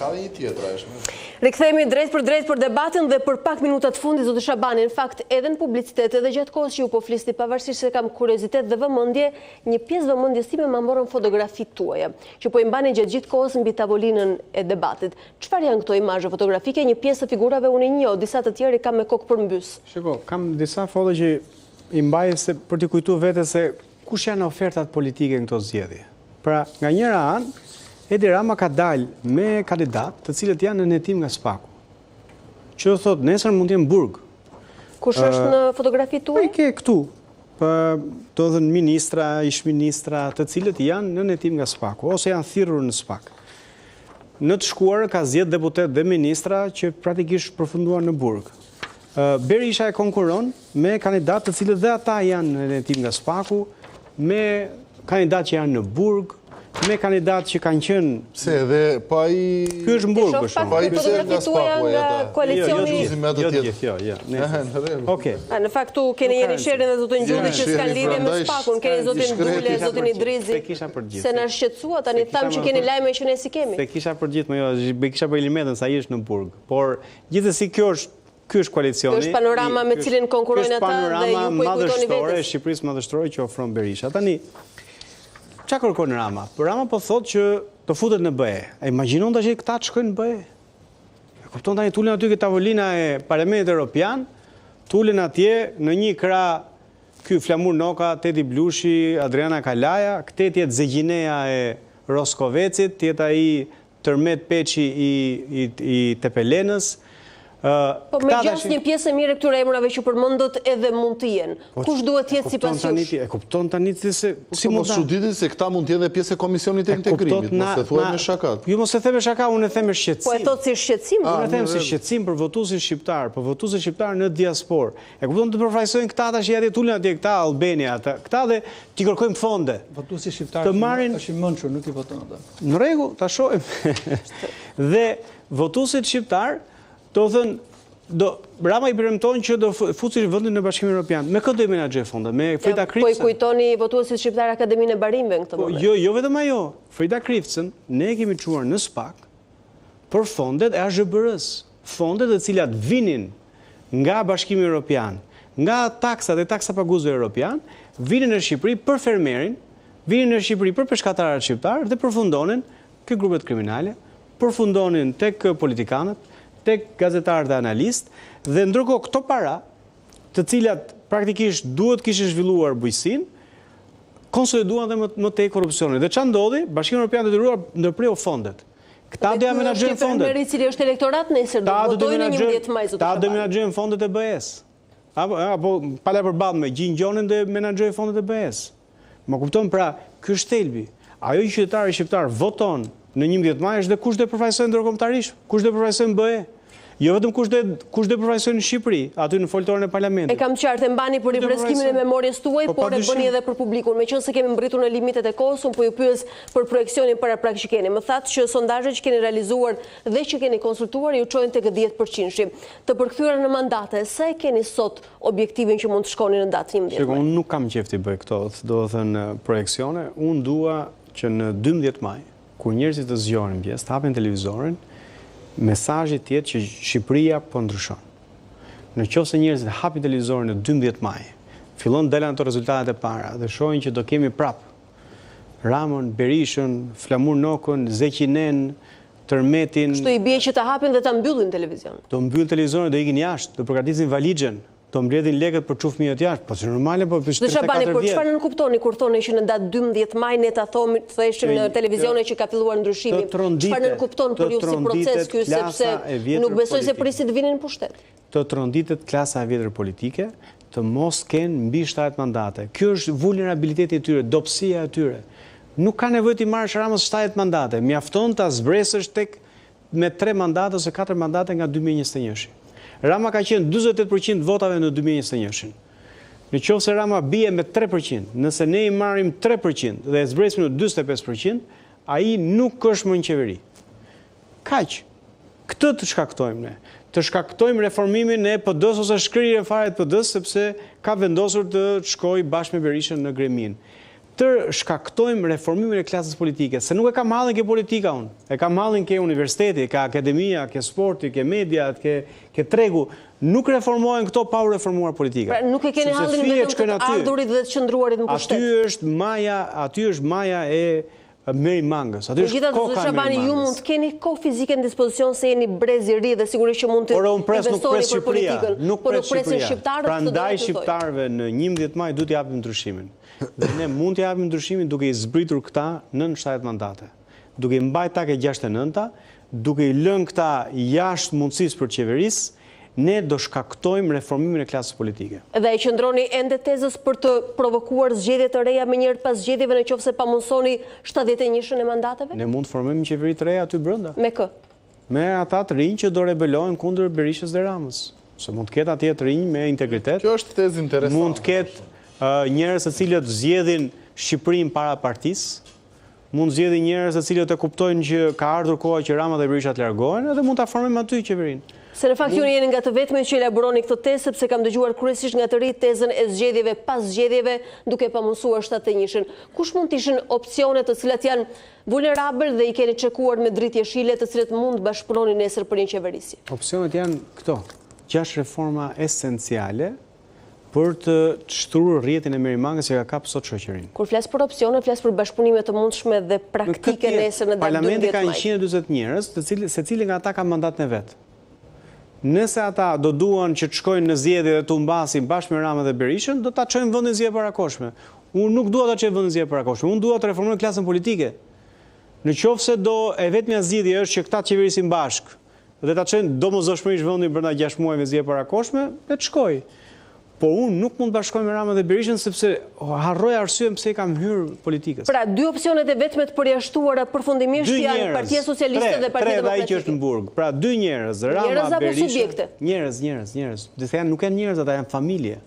Ka dhe një tjetër, Rikthehemi drejt për debatin dhe për pak minuta të fundit, zotë Shabani, në fakt edhe në publicitet edhe gjatë kohës që ju po flisni, pavarësisht se kam kuriozitet dhe vëmendje, një pjesë vëmendjes time më morën fotografitë tuaja, që po i mbani gjatë gjithë kohës mbi tavolinën e debatit. Çfarë janë këto imazhe fotografike? Një pjesë të figurave unë i njoh, disa të tjerë kam me kokë përmbys. Shiko, kam disa foto që i mbaj për t'i kujtuar vetes se kush janë ofertat politike në këto zgjedhje. Pra, nga njëra anë, Edi Rama ka dalë me kandidat të cilët janë në hetim nga Spaku. Që do thotë, nesër mund të jenë burg. Kush është në fotografi tuaj? Po i ke këtu. Do thënë ministra, ish-ministra, të cilët janë në hetim nga Spaku, ose janë thirrur në Spak. Në të shkuarën ka zgjedhë deputet dhe ministra që praktikisht përfunduan në burg. Berisha e konkuron me kandidat të cilët dhe ata janë në hetim nga Spaku, me kandidat që janë në burg, me kandidat që kanë qenë... Se edhe pa i... Ky është në burg, për shumë. Pa i pëse nga Spaku nga koalicioni... Në faktu, keni Jeni Sherin dhe zotin Gjulli që s'kan lidhje me Spakun, keni zotin Dule, zotin Idrizi, se në shqetsua, tani thamë që keni lajme që ne si kemi. Be kisha për gjithë, be kisha për Ilimetën sa i është në burg. Por, gjithësi kjo është koalicioni... Kjo është panorama me cilin konkurojnë ata dhe ju po i kujtoni vetës. Shqipërisë madhështorë që ofron Berisha. Tani, qa kërkon Rama? Rama po thot që të futet në BE. E imagjinon të që këta të shkojnë në BE? E kupton tani tullen aty këtë tavolina e Parlamentit Evropian, tullen atje në një krah ky Flamur Noka, Teti Blushi, Adriana Kalaja, këtë tjetë Zegjineja e Roskovecit, tjetë ai Tërmet Peçi i Tepelenës. Po me gjas një pjesë e mire këtyre emrave që përmendët edhe mund të jenë. Kush duhet tjetë si pas jush? E kupton tani se si mund ta? Mos çuditin se këta mund të jenë pjesë e komisionit të integrimit, mos e thuaj me shakat. Jo mos e them me shaka, unë e them me shqetësim. Po e thot si shqetësim? Unë e them si shqetësim për votuesin shqiptar, për votuesin shqiptar në diasporë. E kupton të përfaqësojnë këta tash që tulen atje këta Albania, këta dhe ti kërkojmë fonde. Votuesi shqiptar është i mençur, nuk i voton ata. Në rregull, ta shohim. Dhe votuesit shqiptar do thënë, Rama i premton që do fusi vendin në Bashkimin Evropian. Me këtë do i menaxhoj fondet, me Frida Kripsen. Po i kujtoni votuesit shqiptar Akademinë e Barimve në këtë moment. Jo vetëm ajo. Frida Kripsen ne kemi çuar në Spak për fondet e AZBR-s. Fondet të cilat vinin nga Bashkimi Evropian, nga taksat e taksa paguesve evropian, vinin në Shqipëri për fermerin, vinin në Shqipëri për peshkatarët shqiptar dhe përfundonin ke grupet kriminale, përfundonin tek politikanët, tek gazetarë dhe analist, dhe ndërkohë këto para, të cilat praktikisht duhet kishin zhvilluar bujqësinë, konsoliduan dhe më tej korrupsionin. Dhe çfarë ndodhi? Bashkimi Evropian detyruar ndërpreu fondet. Këta do ja menaxhojnë fondet. Fermeri i cili është elektorat nesër do votojnë në 11 maj zotë. Ta do menaxhojnë fondet e BE-s. Apo pala përballë me Gjingjonin do menaxhojë fondet e BE-s. Më kupton, pra, ky është thelbi. Ajo që qytetari shqiptar voton në 11 maj është dhe kush do përfaqësojë ndërkombëtarisht, kush do përfaqësojë në BE. Jo vetëm kush do përfaqësojë në Shqipëri, aty në foltorin e Parlamentit. E kam qartë, mbani për rifreskimin e memorjes tuaj, por e bëni edhe për publikun. Meqense kemi mbritur në limitet e kohës, unë po ju pyes për projeksionin paraprak që keni. Më thatë që sondazhet që keni realizuar dhe që keni konsultuar ju çojnë tek 10%. Të përkthyera në mandate, sa e keni sot objektivin që mund të shkoni në datë 11 maj? Unë nuk kam qejf të bëj këto, do të thënë projeksione. Unë dua që në 12 maj, kur njerëzit të zgjohen pjesë, të hapin televizorin, mesazhi tjetë që Shqipëria po ndryshon. Në qoftë se njerëzit hapin televizorin në 12 maj, fillon dalin ato rezultatet e para dhe shohin që do kemi prap Ramën, Berishën, Flamur Nokën, Zeqinen, Tërmetin. Kështu i bie që ta hapin dhe ta mbyllin televizion. Do mbyll televizorin, do ikin jashtë, do përgatisin valixhen, do mbledhin lekët për çu fëmijët jashtë. Po që normale po për 3-4 Shabani, por çfarë nuk kuptoni kur thoni që në datë 12 maj ne ta thëshim në televizione që ka filluar ndryshimi? Çfarë nuk kupton për ju si proces ky, sepse nuk besoj se prisit vinin në pushtet. Të tronditet klasa e vjetër politike, të mos kenë mbi 7 mandate. Kjo është vulnerabiliteti i tyre, dobësia e tyre. Nuk ka nevojë të marrësh Ramës 7 mandate, mjafton ta zbresësh tek me 3 mandate ose 4 mandate nga 2021. Rama ka qenë 48% votave në 2021. Në qoftë se Rama bie me 3%, nëse ne i marrim 3% dhe e zbresim në 45%, ai nuk është më në qeveri. Kaq. Këtë të shkaktojmë ne. Të shkaktojmë reformimin e PD-s ose shkrirjen fare të PD-s sepse ka vendosur të shkojë bashkë me Berishën në Gremin. të shkaktojmë reformimin e klasës politike, se nuk e kam hallin ke politika unë, e kam hallin ke universiteti, ke akademia, ke sporti, ke media, ke tregu, nuk reformojnë këto pa u reformuar politika. Pra nuk e keni hallin vetëm të ardhurit dhe të qëndruarit në pushtet. Aty është maja e Meri Mangës. Aty është koka e Meri Mangës. Ju mund të keni kohë fizike në dispozicion se jeni brez i ri dhe sigurisht që mund të investoni për politikën. Nuk pres Shqipëria. Prandaj shqiptarëve në 11 maj duhet t'japim ndryshimin. Dhe ne mund t'japim ndryshimin duke i zbritur këta në 70 mandate. Duke i mbajtur ta ke 69-ta, duke i lënë këta jashtë mundësisë për qeverisë, ne do shkaktojmë reformimin e klasës politike. Dhe e qëndroni ende tezës për të provokuar zgjedhje të reja me njëherë pas zgjedhjeve nëse pamundësoni 71-shën e mandateve? Ne mund të formojmë një qeveri të reja aty brenda. Me kë? Me ata të rinj që do rebelohen kundër Berishës dhe Ramës. Se mund të ketë atje të rinj me integritet. Kjo është tezë interesante. Mund të ketë njerëz të cilët zgjedhin Shqipërinë para partisë. Mund zgjedhin njerëz të cilët e kuptojnë që ka ardhur koha që Rama dhe Berisha të largohen dhe mund ta formojmë aty qeverinë. Se në fakt ju jeni nga të vetmet që elaboroni këtë tezë, sepse kam dëgjuar kryesisht nga të rinj tezën e zgjedhjeve pas zgjedhjeve duke pamundsuar 71-shën. Kush mund të ishin opsionet të cilat janë vulnerabël dhe i keni çekuar me dritë jeshile të cilat mund të bashkëpunoni nesër për një qeverisje? Opsionet janë këto: 6 reforma esenciale për të shtruar rrjetin e Meri Mangës që ka kapur sot shoqërinë. Kur flas për opsione, flas për bashkëpunime të mundshme dhe praktike nesër në datë 12 maj. Parlamenti ka 140 njerëz, secili nga ata ka mandatin e vet. Nëse ata do duan që të shkojnë në zgjedhje dhe të humbasin bashkë me Ramën dhe Berishën, do ta çojnë vendin zgjedhje parakoshme. Unë nuk dua ta çoj vendin zgjedhje parakoshme. Unë dua të reformoj klasën politike. Nëse do e vetmja zgjidhje është që këta të qeverisin bashkë dhe ta çojnë domosdoshmërisht vendin brenda 6 muajve zgjedhje parakoshme, le të shkojë. Po unë nuk mund të bashkoj me Ramën dhe Berishën sepse harroj arsyen pse i kam hyrë politikës. Pra, dy opsionet e vetme të përjashtuara përfundimisht janë Partia Socialiste dhe Partia Demokratike. Ai që është në burg. Pra, dy njerëz, Rama, Berisha. Njerëz. Dhe nuk janë njerëz, ata janë familje.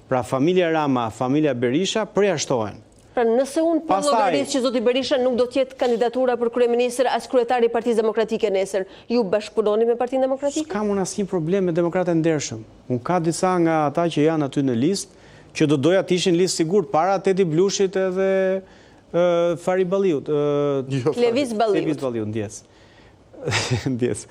Pra, familja Rama, familja Berisha përjashtohen. Pra, nëse unë për llogarit që zoti Berisha nuk do të jetë kandidatura për kryeministër as kryetari i Partisë Demokratike nesër, ju bashkëpunoni me Partinë Demokratike? S'kam unë asnjë problem me demokratë ndershëm. Unë ka disa nga ata që janë aty në listë që do doja të ishin listë sigurt para Teti Blushit edhe Fari Balliut. Lëviz Balliut. Lëviz Balliut, ndjes. Ndjes.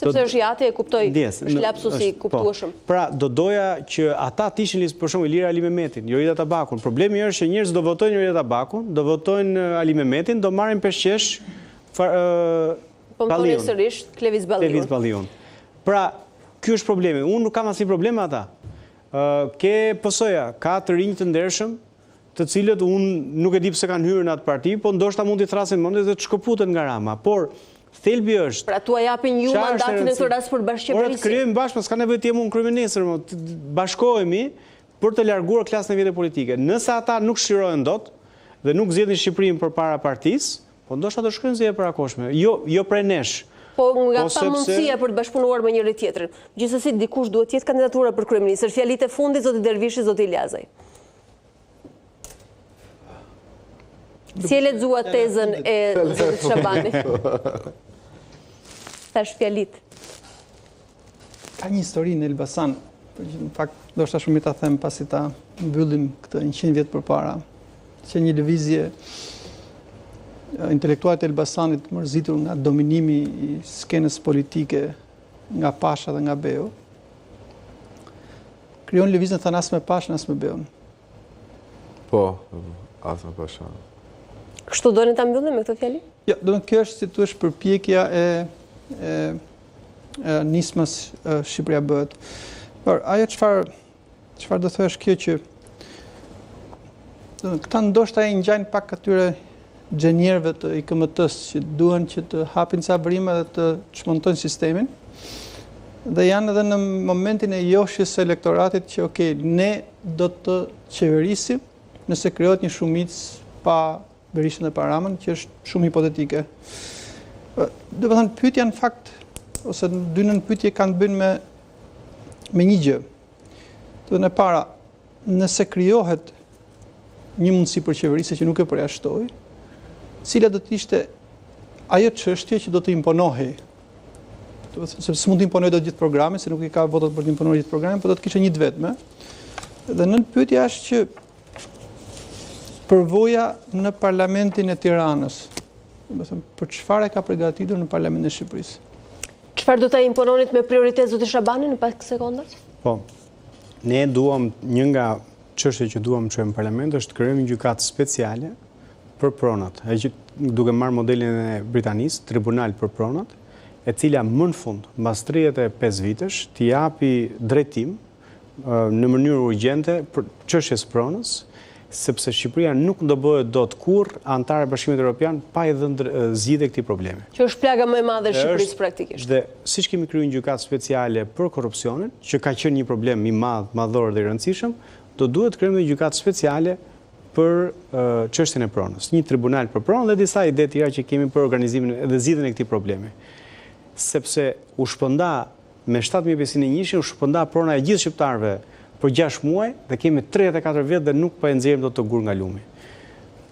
Sepse është jati e kuptoj, është lapsus i kuptueshëm. Pra, do doja që ata të ishin listë, për shembull Ilir Ali Mehmetin, Jorida Tabakun. Problemi është që njerëzit do votojnë Jorida Tabakun, do votojnë Ali Mehmetin, do marrin peshqesh Balliun. Sërish Lëviz Balliun. Pra, ky është problemi. Unë nuk kam asnjë problem me ata. Ke PS-ja, ka të rinj të ndershëm, të cilët unë nuk e di pse kanë hyrë në atë parti, po ndoshta mund t'i thrasin mendje dhe të shkëputen nga Rama. Por thelbi është. Pra tua japin ju mandatin në këtë rast për bashkëqeverisje. Të krijojmë bashkë, s'ka nevojë të jem unë kryeministër, bashkohemi për të larguar klasën e vjetër politike. Nëse ata nuk shqirohen dot dhe nuk zgjedhin Shqipërinë përpara partisë, po ndoshta do shkojnë zgjedhje parakoshme. Jo prej nesh. Po nga pamundësia për të bashkëpunuar me njëri tjetrin. Gjithsesi dikush duhet të jetë kandidatura për kryeministër. Fjalitë e fundit zoti Dervishi, zoti Ilazaj. Si e lexua tezën e zotit Shabani? Tash fjalit. Ka një histori në Elbasan, në fakt, do shta shumë i ta them pasi ta mbyllim këtë 100 vjet përpara, që një lëvizje intelektualit e Elbasanit mërzitur nga dominimi i skenës politike nga Pasha dhe nga Beu, krijon lëvizjen thënë as me Pashën as me Beun. Po, as me Pashën. Kështu doni ta mbyllim me këtë fjali? Jo, do të kjo është si thua përpjekja e nismës Shqipëria bëhet. Por ajo çfarë do thosh kjo që këta ndoshta e ngjajnë pak atyre xhenierëve të IKMT-s që duan që të hapin ca brima dhe të çmontojnë sistemin. Dhe janë edhe në momentin e joshjes së elektoratit që okay, ne do të qeverisim nëse krijohet një shumicë pa Berishën dhe pa Ramën, që është shumë hipotetike. Do të thënë pyetja në fakt ose dy nën pyetje kanë të bëjnë me një gjë. Do të thënë para, nëse krijohet një mundësi për qeverisje që nuk e përjashtoi, cila do të ishte ajo çështje që do të imponohej. Do të thënë sepse s'mund të imponojë dot gjithë programin, se nuk i ka votat për të imponuar gjithë programin, por do të kishte një të vetme. Dhe nën pyetja është që përvoja në Parlamentin e Tiranës. Për çfarë e ka përgatitur në Parlamentin e Shqipërisë? Çfarë do ta impononit me prioritet zoti Shabani në pak sekonda? Po, ne duam, një nga çështjet që duam të çojmë në parlament është të krijojmë një gjykatë speciale për pronat. Duke marrë modelin e Britanisë, tribunal për pronat, e cila më në fund, mbas 35 vitesh, t'i japi drejtim në mënyrë urgjente për çështjes pronës, sepse Shqipëria nuk do bëhet dot kurrë antar e Bashkimit Evropian pa i dhënë zgjidhje këtij problemi. Që është plaga më e madhe e Shqipërisë praktikisht. Dhe siç kemi krijuar një gjykatë speciale për korrupsionin, që ka qenë një problem i madhor dhe i rëndësishëm, do duhet të krijojmë një gjykatë speciale për çështjen e pronës. Një tribunal për pronë dhe disa ide tjera që kemi për organizimin dhe zgjidhjen e këtij problemi. Sepse u shpërnda me 7501 u shpërnda prona e gjithë shqiptarëve për 6 muaj dhe kemi 34 vjet dhe nuk po e nxjerrim dot të gur nga lumi.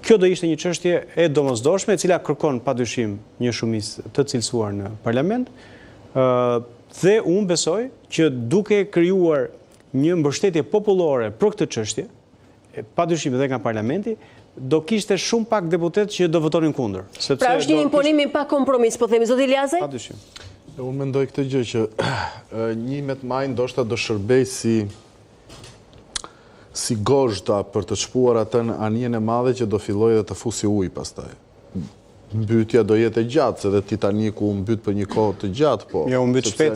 Kjo do ishte një çështje e domosdoshme, e cila kërkon padyshim një shumicë të cilësuar në parlament, dhe unë besoj që duke krijuar një mbështetje popullore për këtë çështje, padyshim edhe nga parlamenti, do kishte shumë pak deputet që do votonin kundër. Pra është një imponim i pa kompromis, po themi, zoti Iliazaj? Padyshim. Unë mendoj këtë gjë që 11 maj ndoshta do shërbej si gozhda për të çpuar atë në anijen e madhe që do filloj dhe të fusi ujë pastaj. Mbytyja do jetë e gjatë, se dhe Titaniku mbyt për një kohë të gjatë, po. Jo, mbyt shpejt.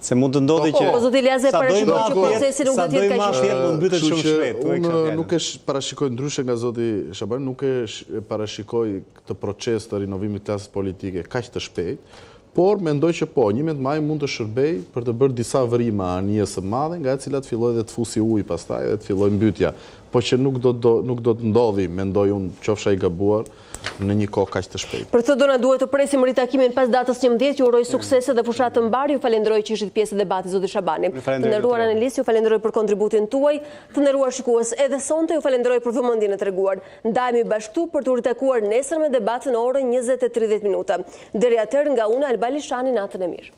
Se mund të ndodhi që po zoti Iliazaj parashikon që procesi nuk do të jetë kaq i shpejt. Mbytet shumë shpejt. Unë nuk e parashikoj ndryshe nga zoti Shabani, nuk e parashikoj këtë proces të rinovimit të klasës politike kaq të shpejt. Por mendoj që po, 11 maj mund të shërbej për të bërë disa vërima anijes së madhe, nga e cilat filloj dhe të fusi ujë pastaj dhe të filloj mbytja. Po që nuk do të ndodhi, mendoj unë qofsha i gabuar në një kohë kaq të shpejtë. Për këtë do na duhet të presim ritakimin pas datës 11, ju uroj suksese dhe fushat të mbar. Ju falenderoj që ishit pjesë e debatit zoti Shabani. Të nderuar analistë, ju falenderoj për kontributin tuaj. Të nderuar shikues, edhe sonte ju falenderoj për vëmendjen e treguar. Ndajemi bashkë për të ritakuar nesër me debat në orën 20:30 minuta. Deri atëherë nga unë Alba Lishani, natën e mirë.